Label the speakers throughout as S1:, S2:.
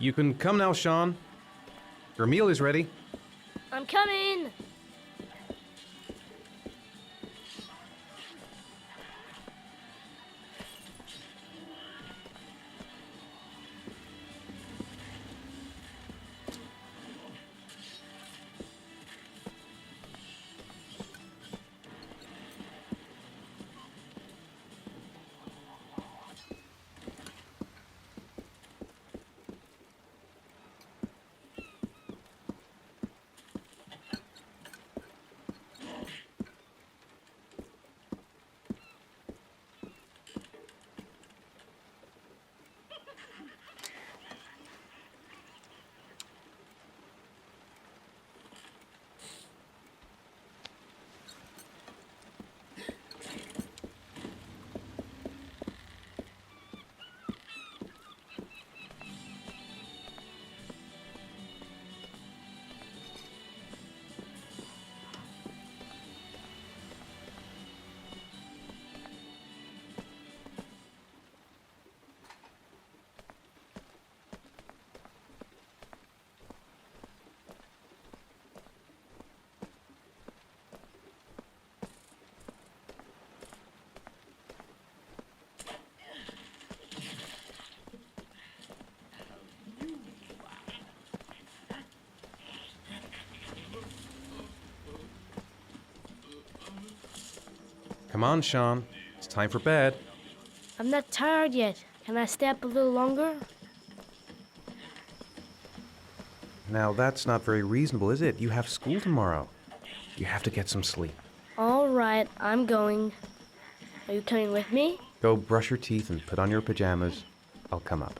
S1: You can come now, Sean. Your meal is ready.
S2: I'm coming!
S1: Come on, Sean. It's time for bed.
S2: I'm not tired yet. Can I stay up a little longer?
S1: Now, that's not very reasonable, is it? You have school tomorrow. You have to get some sleep.
S2: All right, I'm going. Are you coming with me?
S1: Go brush your teeth and put on your pajamas. I'll come up.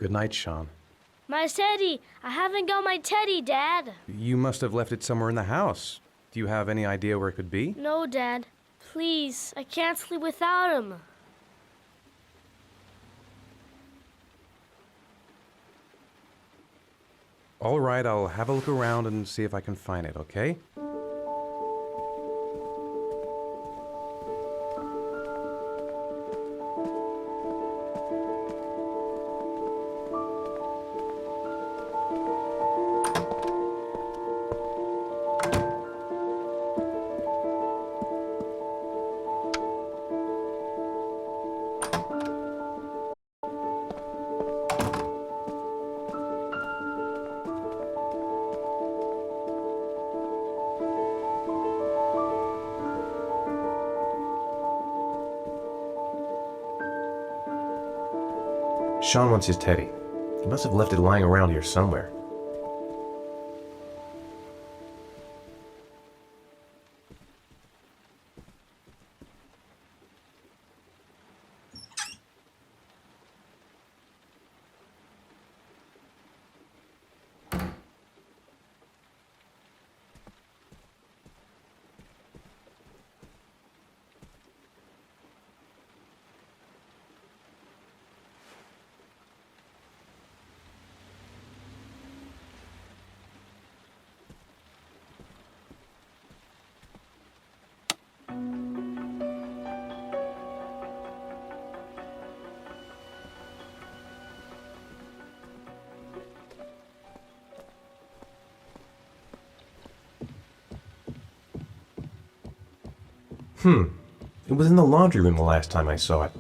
S1: Good night, Sean.
S2: My teddy! I haven't got my teddy, Dad.
S1: You must have left it somewhere in the house. Do you have any idea where it could be?
S2: No, Dad. Please, I can't sleep without him.
S1: All right, I'll have a look around and see if I can find it, okay? Sean wants his teddy. He must have left it lying around here somewhere. It was in the laundry room the last time I saw it.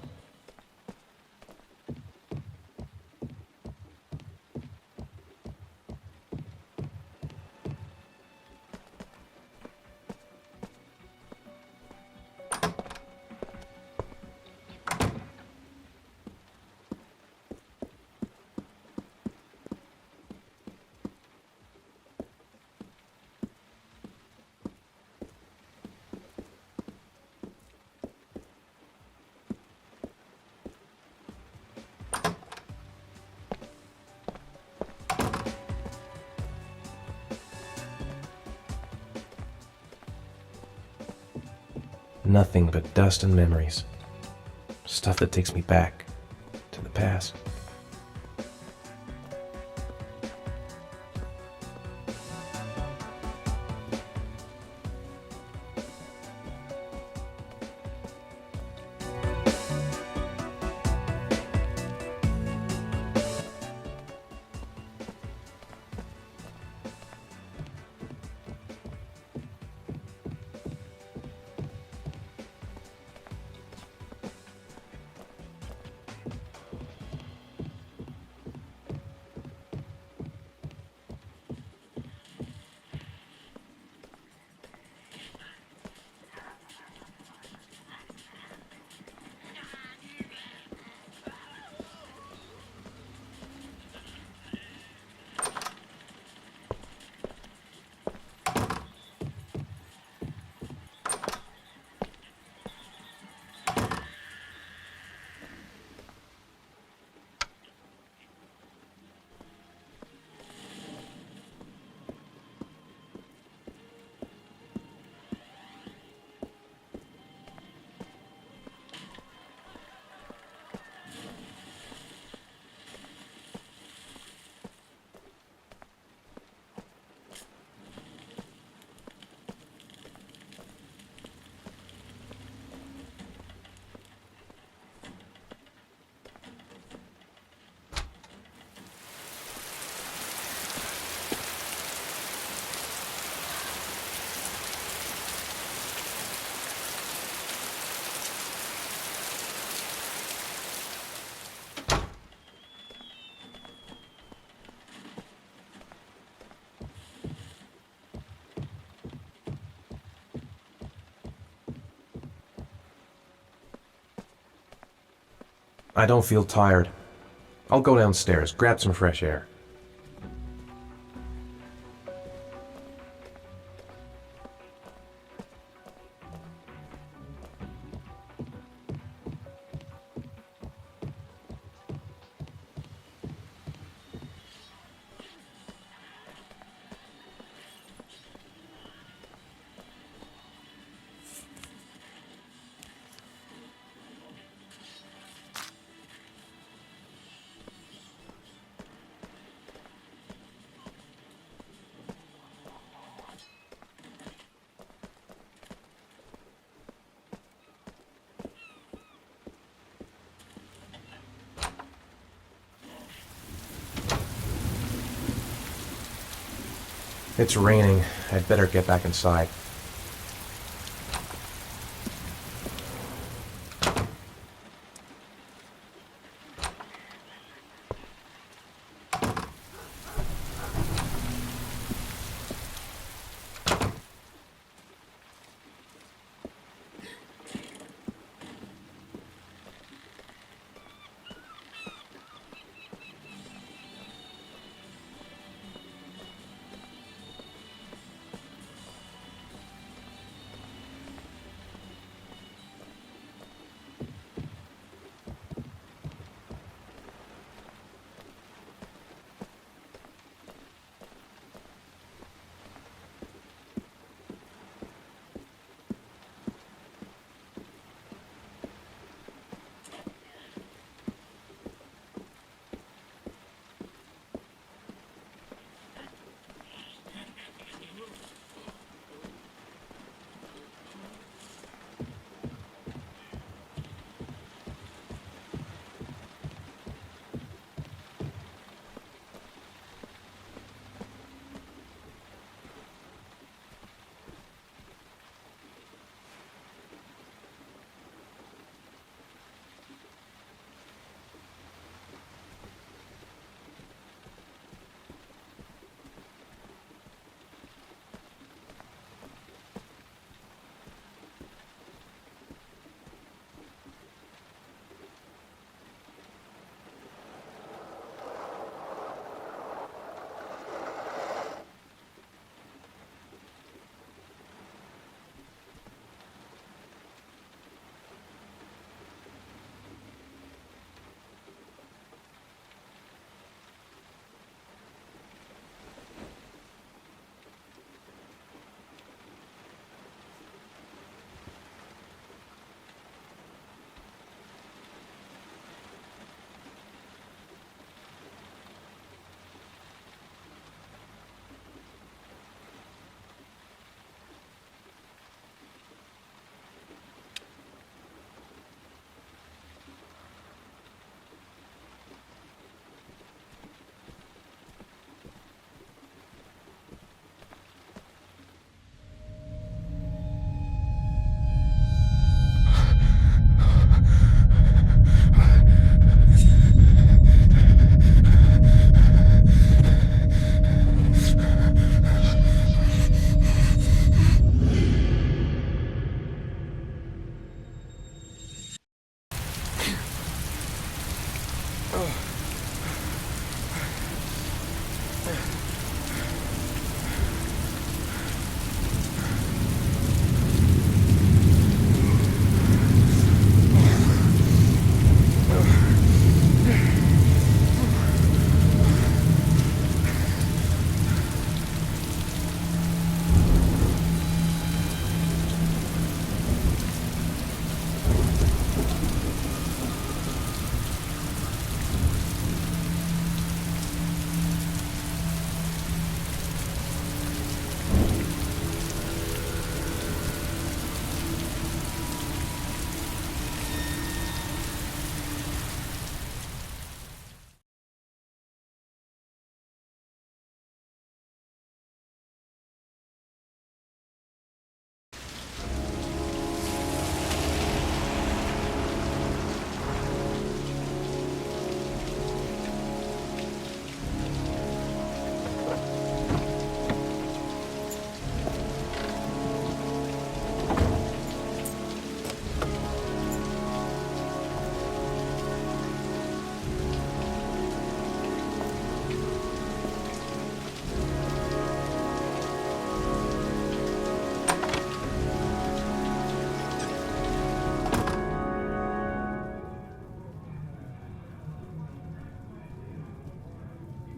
S1: Nothing but dust and memories. Stuff that takes me back to the past. I don't feel tired. I'll go downstairs, grab some fresh air. It's raining. I'd better get back inside.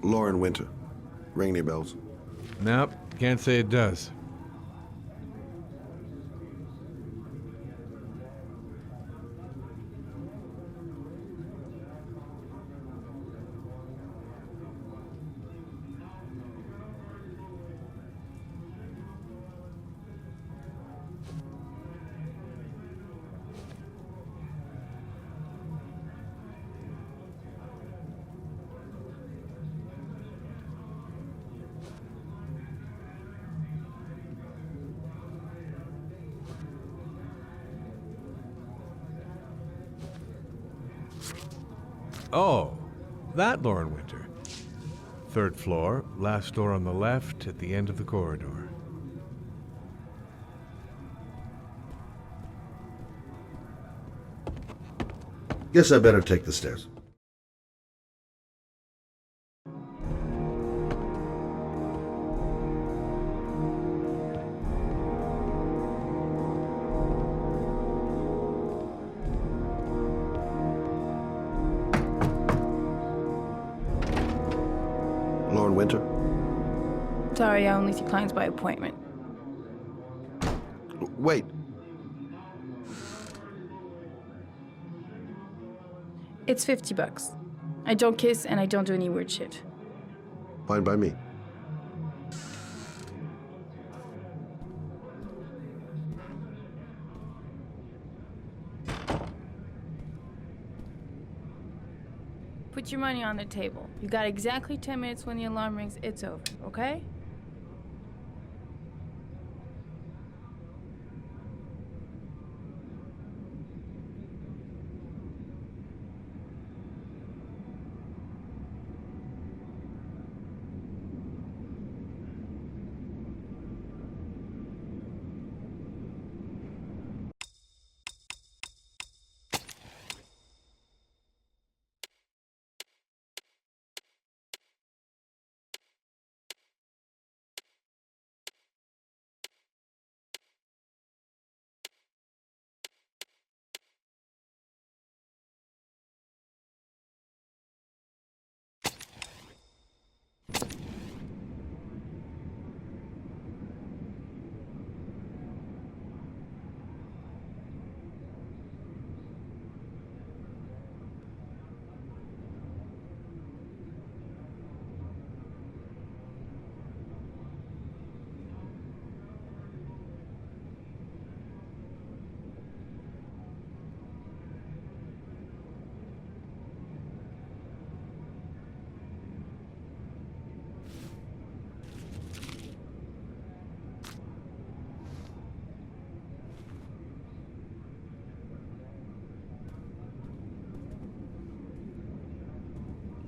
S3: Lauren Winter. Ring any bells?
S4: Nope, can't say it does. Oh, that Lauren Winter. Third floor, last door on the left at the end of the corridor.
S3: Guess I better take the stairs. Lauren Winter?
S5: Sorry, I only see clients by appointment.
S3: Wait.
S5: It's $50. I don't kiss and I don't do any weird shit.
S3: Fine by me.
S5: Put your money on the table. You got exactly 10 minutes. When the alarm rings, it's over, okay?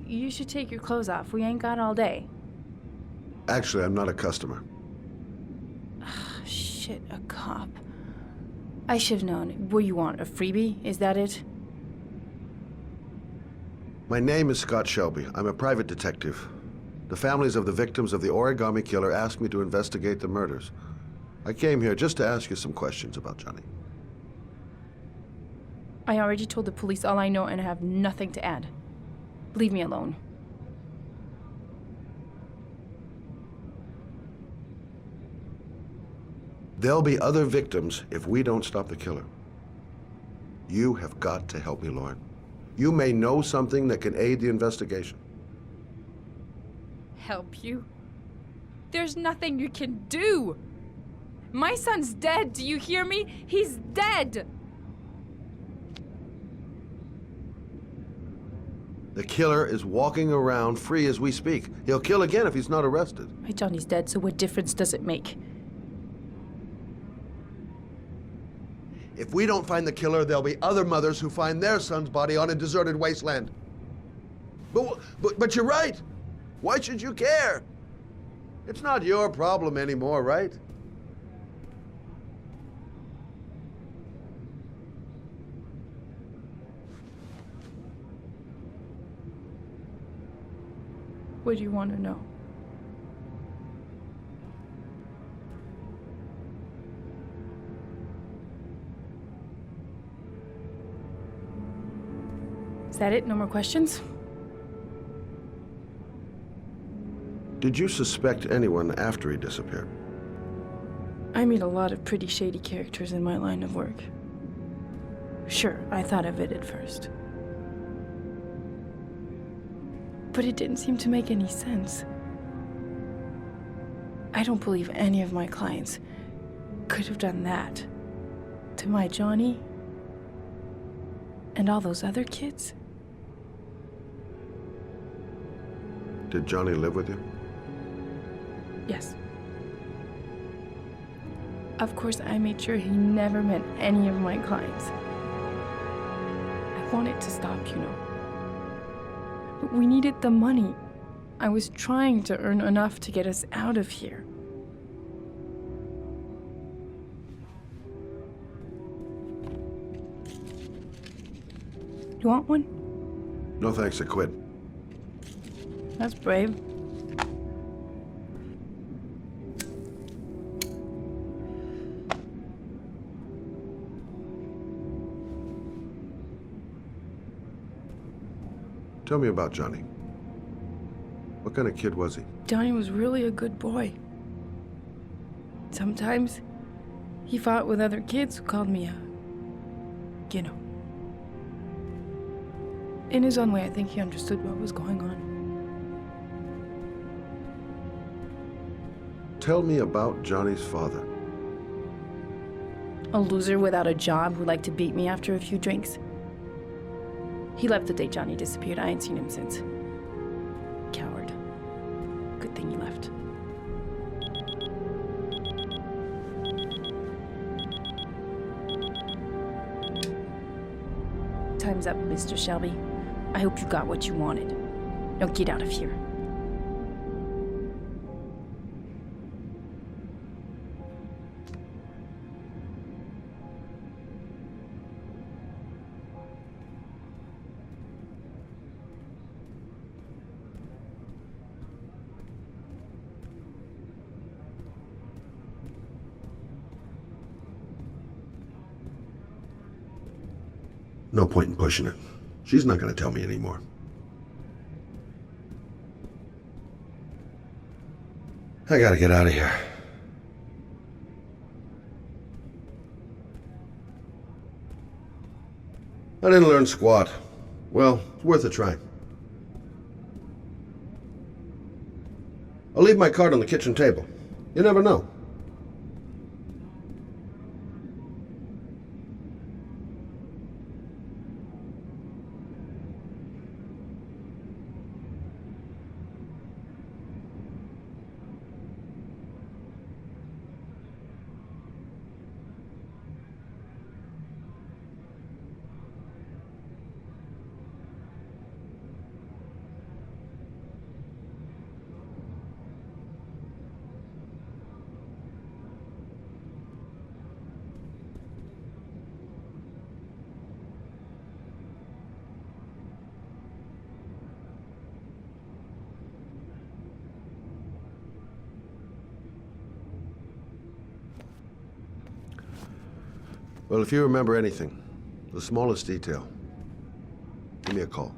S5: You should take your clothes off. We ain't got all day.
S3: Actually, I'm not a customer.
S5: Shit, a cop. I should've known. What you want, a freebie? Is that it?
S3: My name is Scott Shelby. I'm a private detective. The families of the victims of the Origami Killer asked me to investigate the murders. I came here just to ask you some questions about Johnny.
S5: I already told the police all I know and I have nothing to add. Leave me alone.
S3: There'll be other victims if we don't stop the killer. You have got to help me, Lauren. You may know something that can aid the investigation.
S5: Help you? There's nothing you can do. My son's dead, do you hear me? He's dead!
S3: The killer is walking around free as we speak. He'll kill again if he's not arrested.
S5: My Johnny's dead, so what difference does it make?
S3: If we don't find the killer, there'll be other mothers who find their son's body on a deserted wasteland. But you're right. Why should you care? It's not your problem anymore, right?
S5: What do you want to know? Is that it? No more questions?
S3: Did you suspect anyone after he disappeared?
S5: I meet a lot of pretty shady characters in my line of work. Sure, I thought of it at first. But it didn't seem to make any sense. I don't believe any of my clients could have done that to my Johnny and all those other kids.
S3: Did Johnny live with you?
S5: Yes. Of course, I made sure he never met any of my clients. I wanted to stop, you know. But we needed the money. I was trying to earn enough to get us out of here. You want one?
S3: No thanks, I quit.
S5: That's brave.
S3: Tell me about Johnny. What kind of kid was he?
S5: Johnny was really a good boy. Sometimes he fought with other kids who called me you know. In his own way, I think he understood what was going on.
S3: Tell me about Johnny's father.
S5: A loser without a job who liked to beat me after a few drinks. He left the day Johnny disappeared. I ain't seen him since. Coward. Good thing he left. Time's up, Mr. Shelby. I hope you got what you wanted. Now get out of here.
S3: No point in pushing it. She's not going to tell me anymore. I gotta get out of here. I didn't learn squat. Well, it's worth a try. I'll leave my card on the kitchen table. You never know. Well, if you remember anything, the smallest detail, give me a call.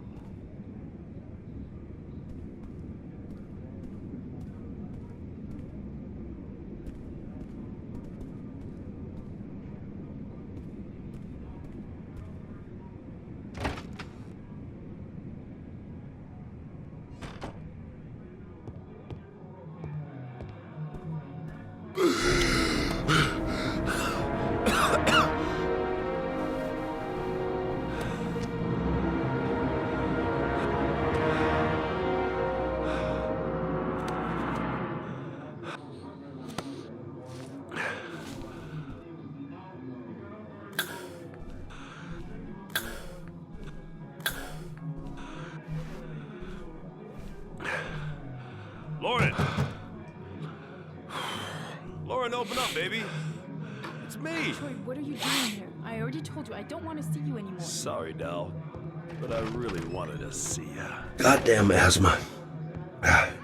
S6: Lauren! Lauren, open up, baby. It's me.
S5: Troy, what are you doing here? I already told you I don't want to see you anymore.
S6: Sorry, Dal, but I really wanted to see ya.
S3: Goddamn asthma. And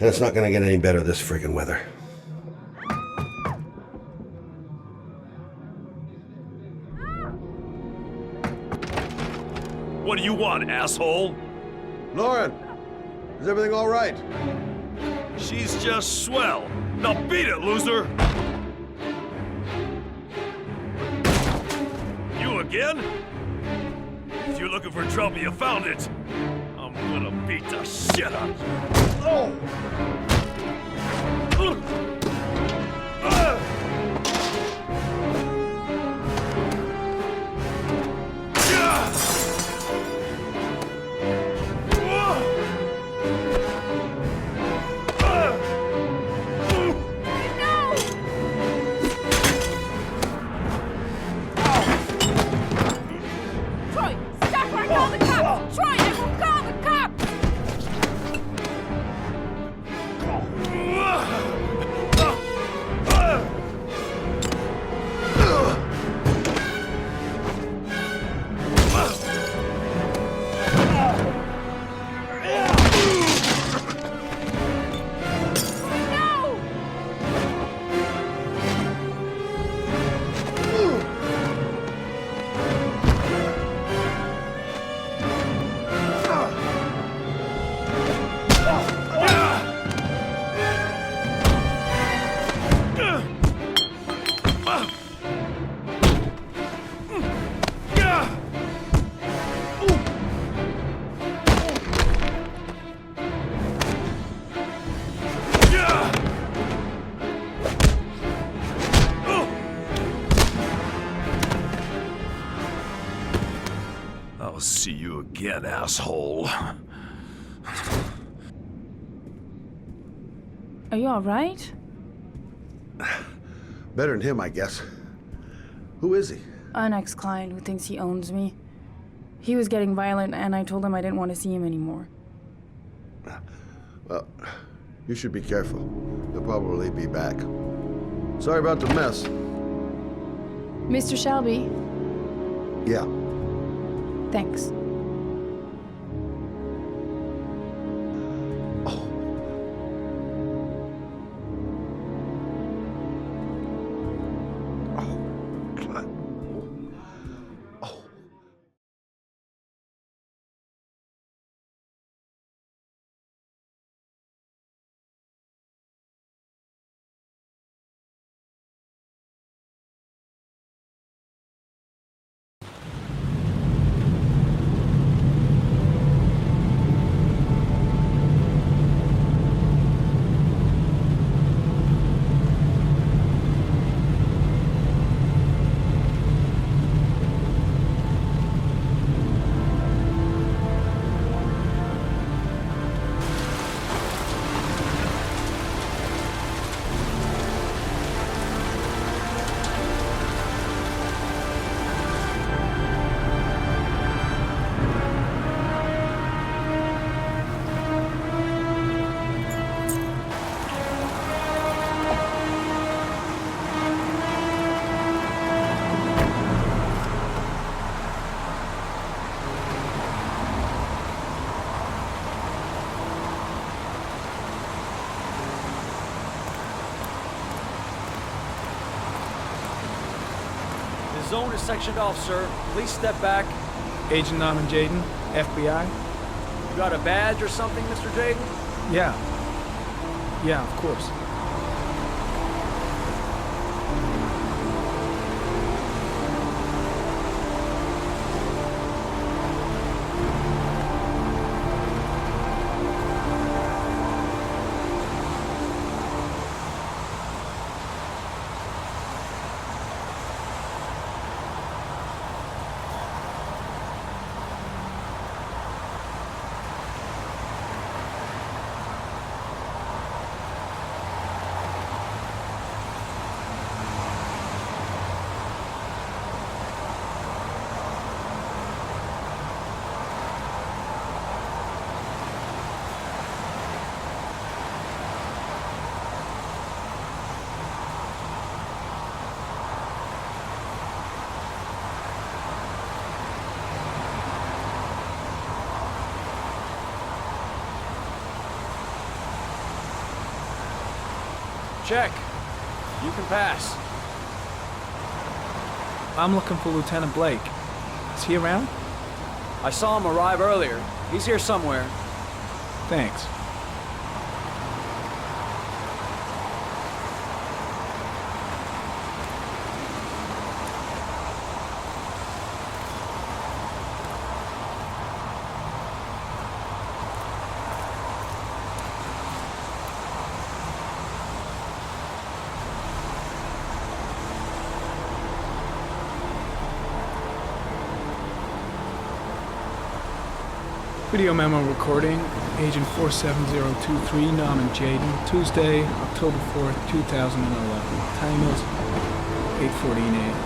S3: it's not gonna get any better this friggin' weather.
S6: What do you want, asshole?
S3: Lauren, is everything all right?
S6: She's just swell. Now beat it, loser! You again? If you're looking for trouble, you found it. I'm gonna beat the shit out of you. Oh!
S5: Troy, stop or I call the cops! Troy, I will call the cops! No!
S6: I'll see you again, asshole.
S5: Are you alright?
S3: Better than him, I guess. Who is he?
S5: An ex-client who thinks he owns me. He was getting violent and I told him I didn't want to see him anymore.
S3: Well, you should be careful. He'll probably be back. Sorry about the mess.
S5: Mr. Shelby,
S3: Yeah.
S5: thanks.
S3: God. Oh.
S7: zone is sectioned off, sir. Please step back.
S8: Agent Norman Jaden, FBI?
S7: You got a badge or something, Mr. Jaden?
S8: Yeah. Yeah, of course.
S7: Check. You can pass.
S8: I'm looking for Lieutenant Blake. Is he around?
S7: I saw him arrive earlier. He's here somewhere.
S8: Thanks. Video memo recording, Agent 47023, Norman Jaden, Tuesday, October 4th, 2011. Time is 8:14 a.m.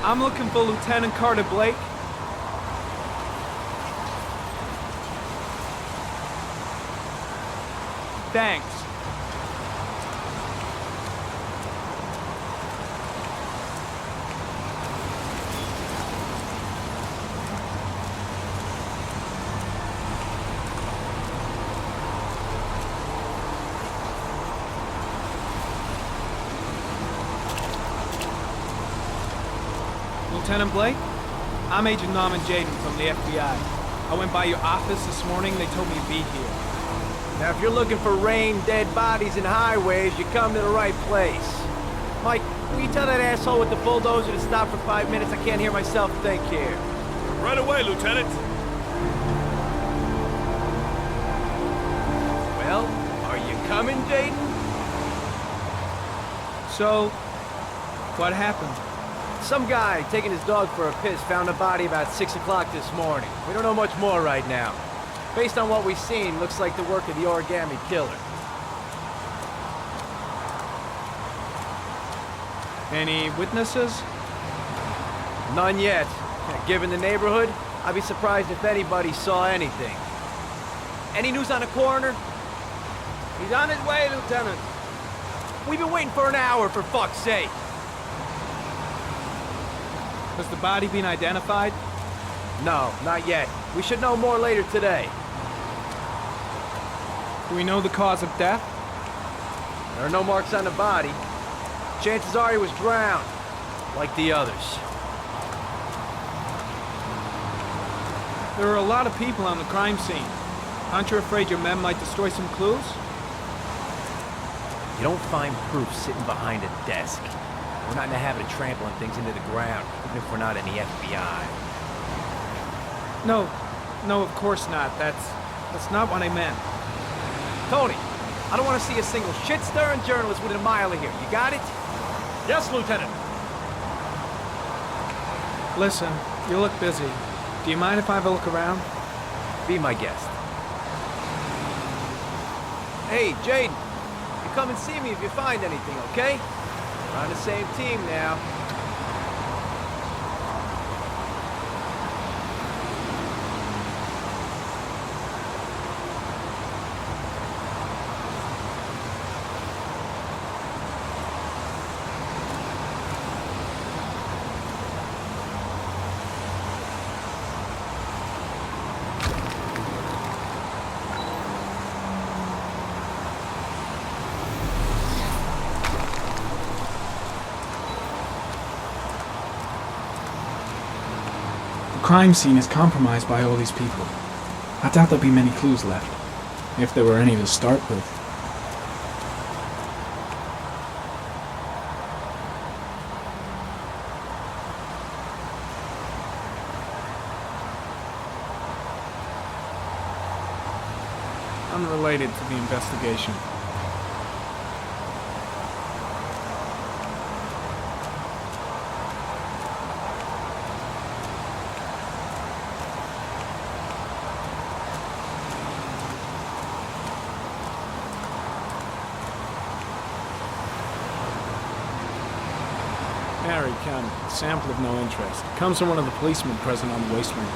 S8: I'm looking for Lieutenant Carter Blake. Thanks. Lieutenant Blake? I'm Agent Norman Jaden from the FBI. I went by your office this morning. They told me to be here.
S9: Now, if you're looking for rain, dead bodies, and highways, you come to the right place. Mike, will you tell that asshole with the bulldozer to stop for 5 minutes? I can't hear myself think here.
S6: Right away, Lieutenant.
S9: Well, are you coming, Jaden?
S8: So, what happened?
S9: Some guy taking his dog for a piss found a body about 6 o'clock this morning. We don't know much more right now. Based on what we've seen, looks like the work of the origami killer.
S8: Any witnesses?
S9: None yet. Given the neighborhood, I'd be surprised if anybody saw anything. Any news on the coroner? He's on his way, Lieutenant. We've been waiting for an hour, for fuck's sake.
S8: Has the body been identified?
S9: No, not yet. We should know more later today.
S8: Do we know the cause of death?
S9: There are no marks on the body. Chances are he was drowned, like the others.
S8: There are a lot of people on the crime scene. Aren't you afraid your men might destroy some clues?
S9: You don't find proof sitting behind a desk. We're not in the habit of trampling things into the ground, even if we're not in the FBI.
S8: No, of course not. That's not what I meant.
S9: Tony, I don't want to see a single shit-stirring journalist within a mile of here. You got it?
S7: Yes, Lieutenant.
S8: Listen, you look busy. Do you mind if I have a look around?
S9: Be my guest. Hey, Jaden, you come and see me if you find anything, okay? We're on the same team now.
S8: crime scene is compromised by all these people. I doubt there'll be many clues left, if there were any to start with. Unrelated to the investigation. Harry County. Sample of no interest. Comes from one of the policemen present on the wasteland.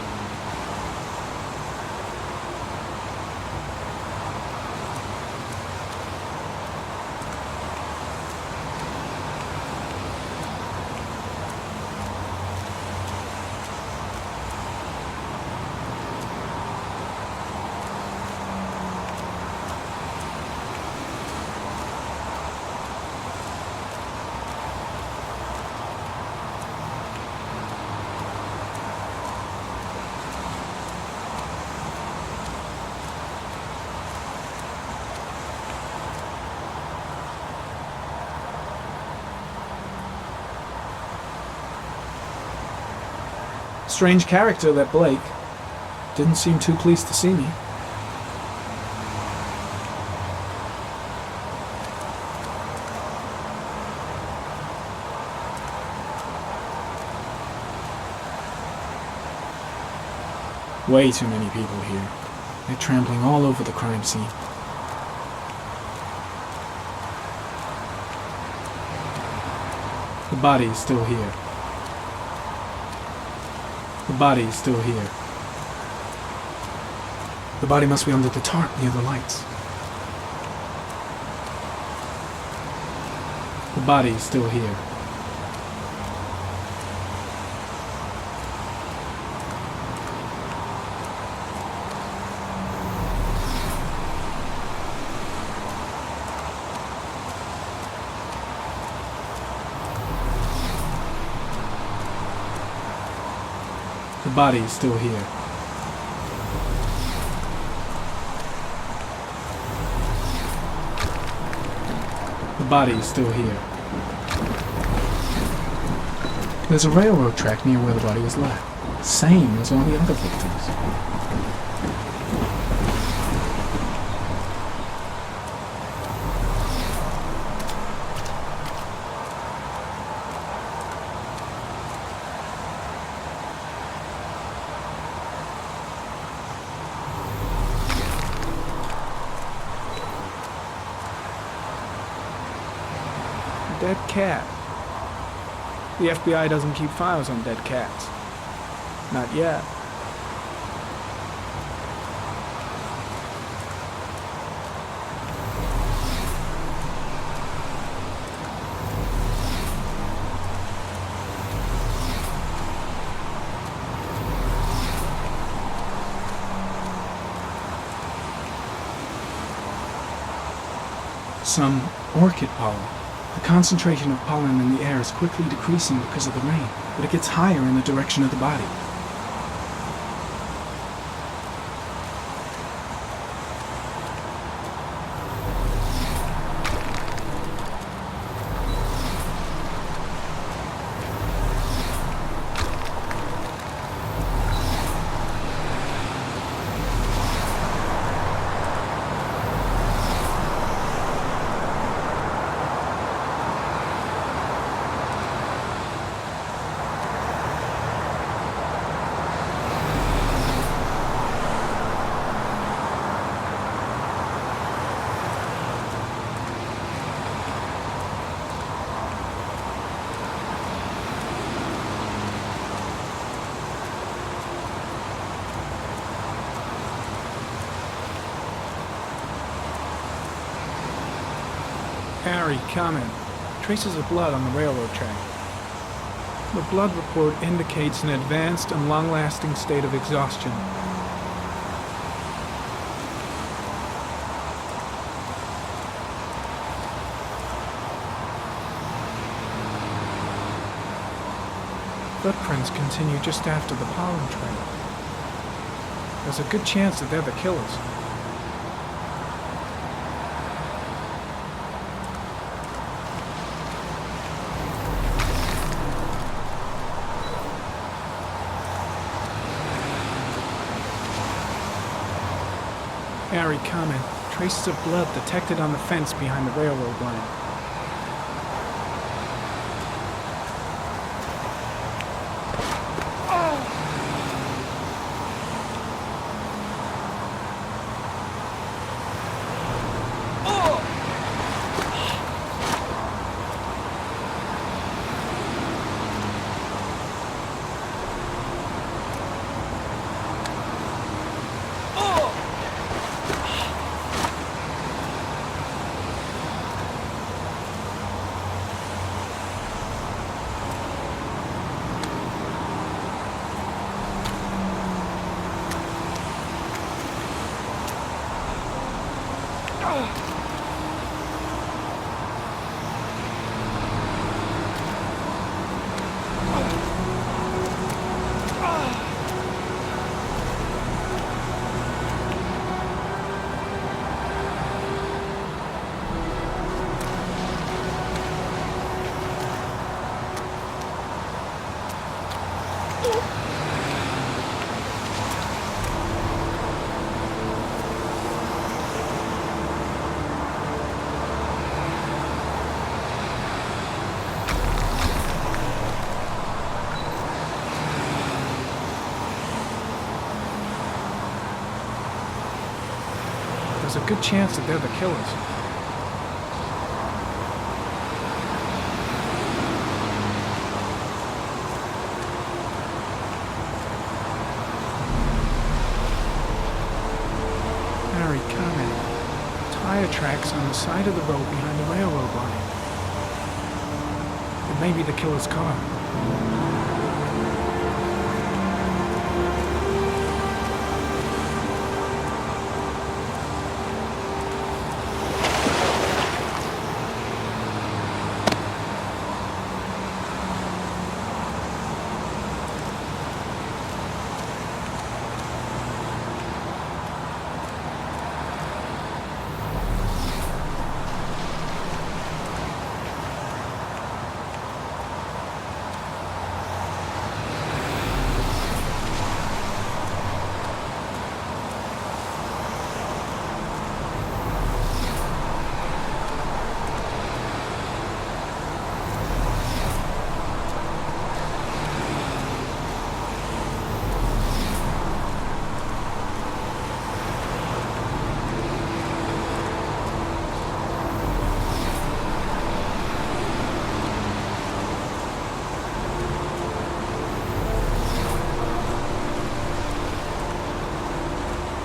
S8: Strange character, that Blake. Didn't seem too pleased to see me. Way too many people here. They're trampling all over the crime scene. The body is still here. The body is still here. The body must be under the tarp near the lights. The body is still here. The body is still here. The body is still here. There's a railroad track near where the body was left. Same as all the other victims. Dead cat. The FBI doesn't keep files on dead cats. Not yet. Some orchid pollen. The concentration of pollen in the air is quickly decreasing because of the rain, but it gets higher in the direction of the body. Harry, comment. Traces of blood on the railroad track. The blood report indicates an advanced and long-lasting state of exhaustion. Footprints continue just after the pollen trail. There's a good chance that they're the killers. Harry, comment. Traces of blood detected on the fence behind the railroad line. There's a good chance that they're the killers. Harry, comment. Tire tracks on the side of the road behind the railroad line. It may be the killer's car.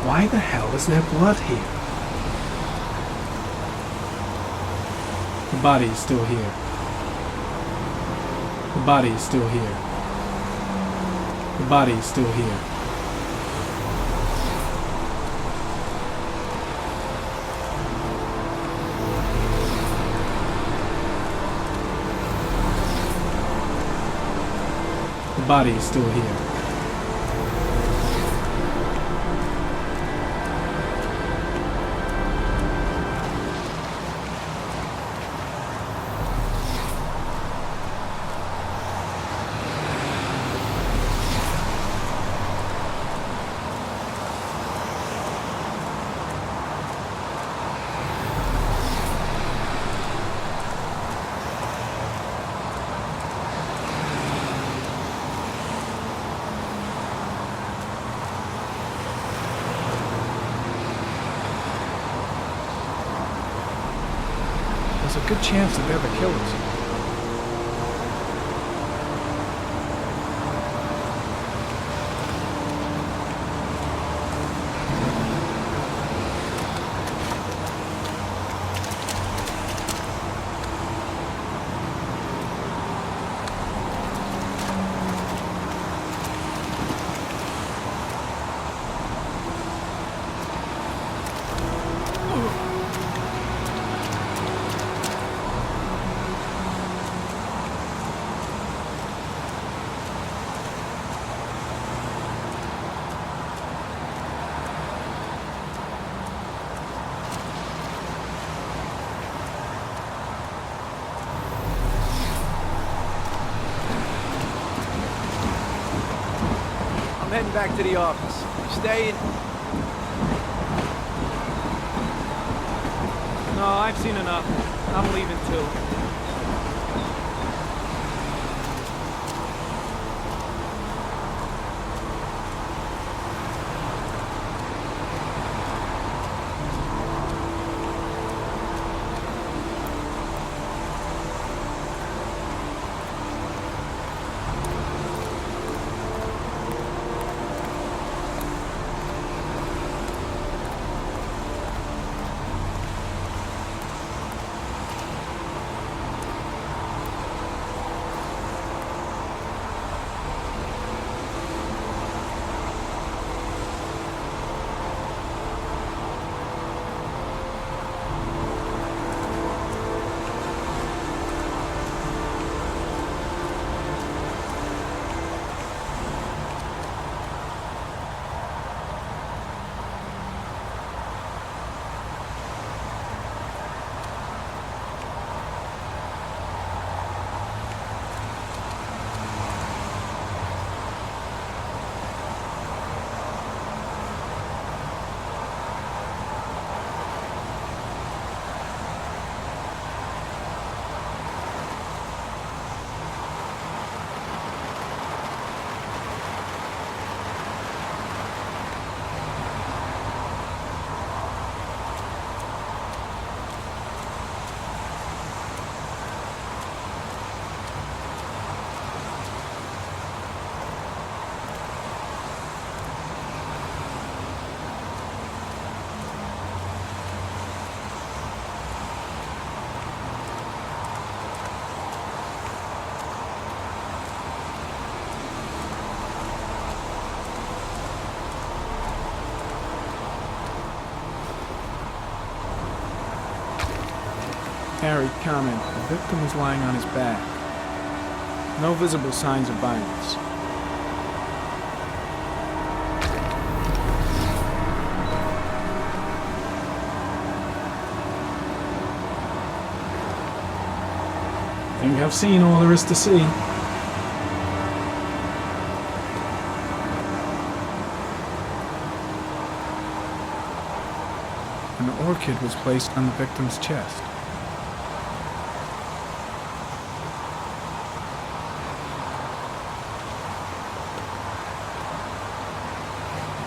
S8: Why the hell is there blood here? The body is still here. The body is still here. The body is still here. The body is still here. There's a good chance that they're the killers.
S9: heading back to the office. You staying?
S8: No, I've seen enough. I'm leaving too. Harry, comment. The victim was lying on his back. No visible signs of violence. I think I've seen all there is to see. An orchid was placed on the victim's chest.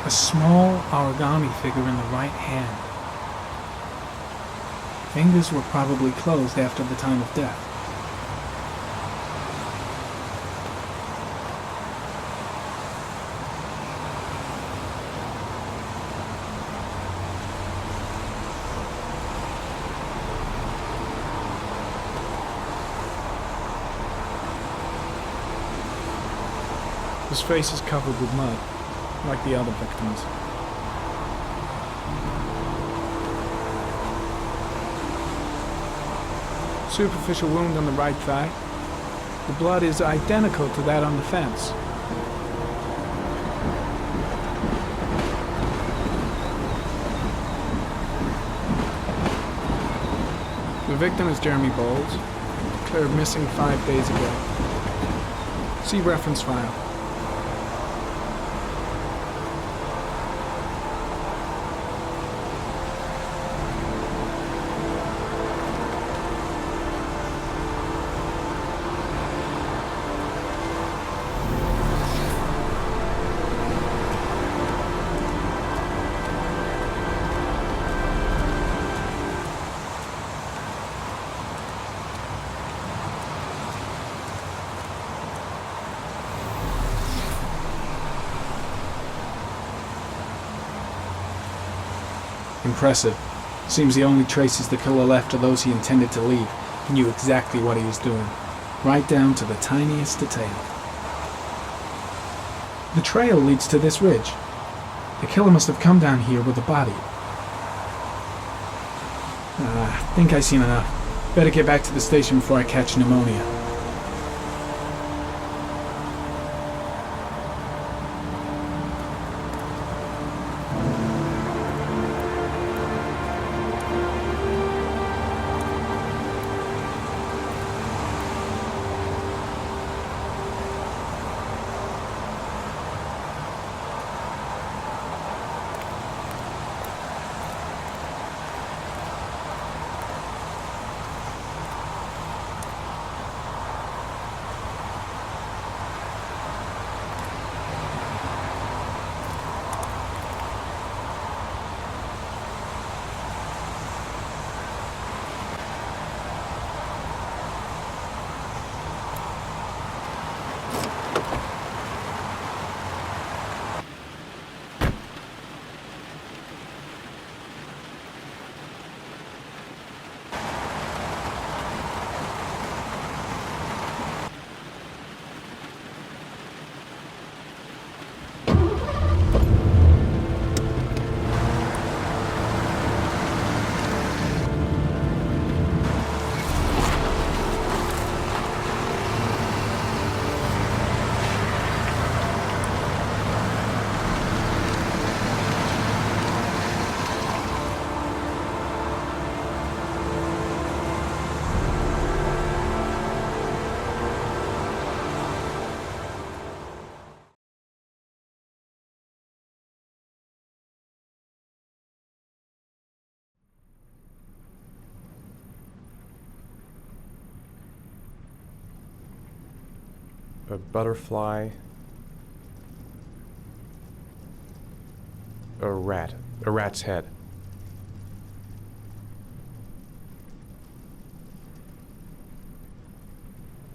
S8: A small origami figure in the right hand. Fingers were probably closed after the time of death. His face is covered with mud, like the other victims. Superficial wound on the right thigh. The blood is identical to that on the fence. The victim is Jeremy Bowles, declared missing 5 days ago. See reference file. Impressive. Seems the only traces the killer left are those he intended to leave. He knew exactly what he was doing, right down to the tiniest detail. The trail leads to this ridge. The killer must have come down here with the body. I think I've seen enough. Better get back to the station before I catch pneumonia.
S1: A butterfly. A rat. A rat's head.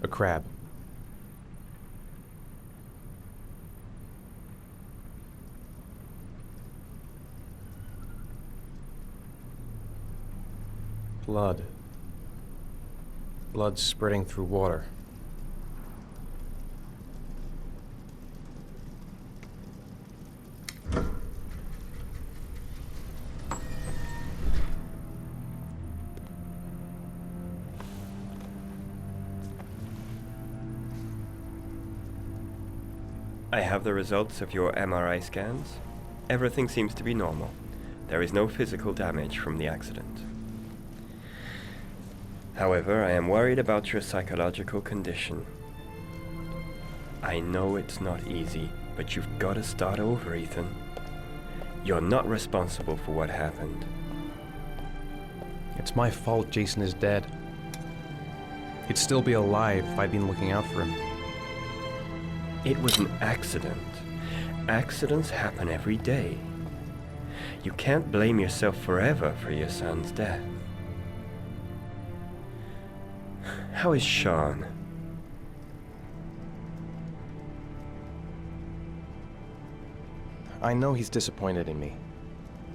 S1: A crab. Blood. Blood spreading through water.
S10: I have the results of your MRI scans. Everything seems to be normal. There is no physical damage from the accident. However, I am worried about your psychological condition. I know it's not easy, but you've got to start over, Ethan. You're not responsible for what happened.
S1: It's my fault Jason is dead. He'd still be alive if I'd been looking out for him.
S10: It was an accident. Accidents happen every day. You can't blame yourself forever for your son's death. How is Sean?
S1: I know he's disappointed in me.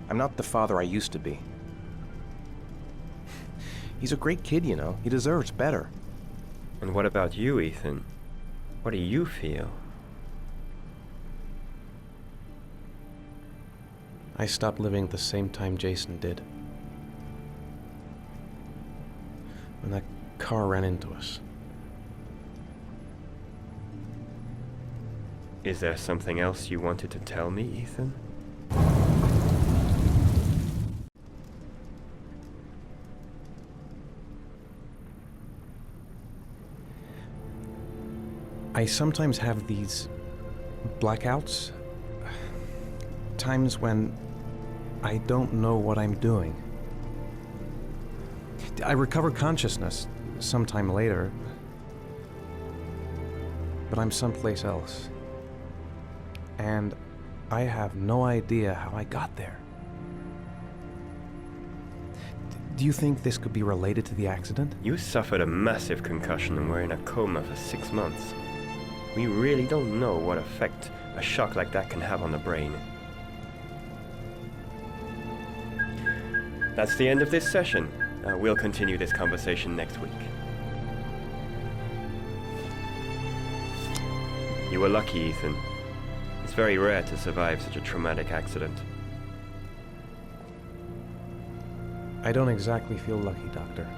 S1: I'm not the father I used to be. He's a great kid, you know. He deserves better.
S10: And what about you, Ethan? What do you feel?
S1: I stopped living at the same time Jason did. When that car ran into us.
S10: Is there something else you wanted to tell me, Ethan?
S1: I sometimes have these blackouts. Times when I don't know what I'm doing. I recover consciousness sometime later, but I'm someplace else. And I have no idea how I got there. Do you think this could be related to the accident?
S10: You suffered a massive concussion and were in a coma for 6 months. We really don't know what effect a shock like that can have on the brain. That's the end of this session. We'll continue this conversation next week. You were lucky, Ethan. It's very rare to survive such a traumatic accident.
S1: I don't exactly feel lucky, Doctor.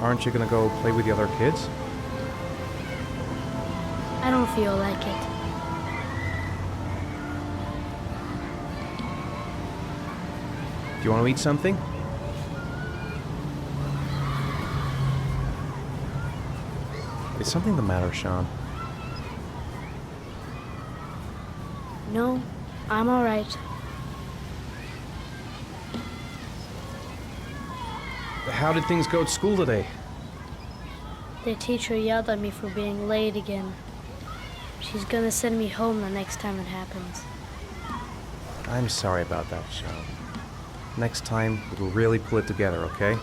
S1: Aren't you gonna go play with the other kids?
S2: I don't feel like it.
S1: Do you want to eat something? Is something the matter, Sean?
S2: No, I'm all right.
S1: How did things go at school today?
S2: The teacher yelled at me for being late again. She's gonna send me home the next time it happens.
S1: I'm sorry about that, Sean. Next time, we'll really pull it together, okay?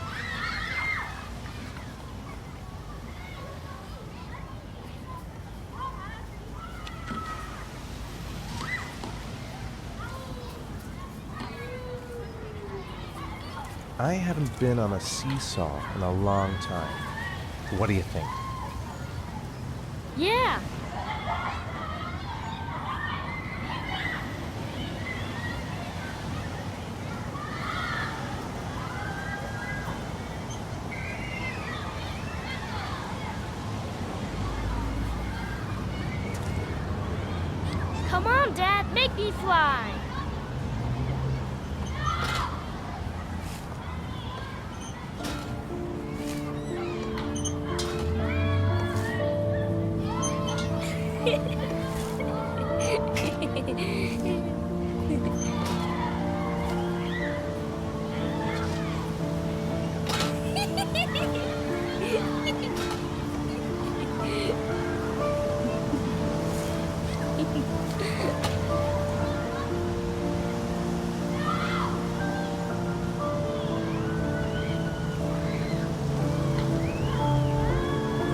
S1: I haven't been on a seesaw in a long time. What do you think?
S2: Yeah! Come on, Dad, make me fly.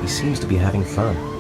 S11: He seems to be having fun.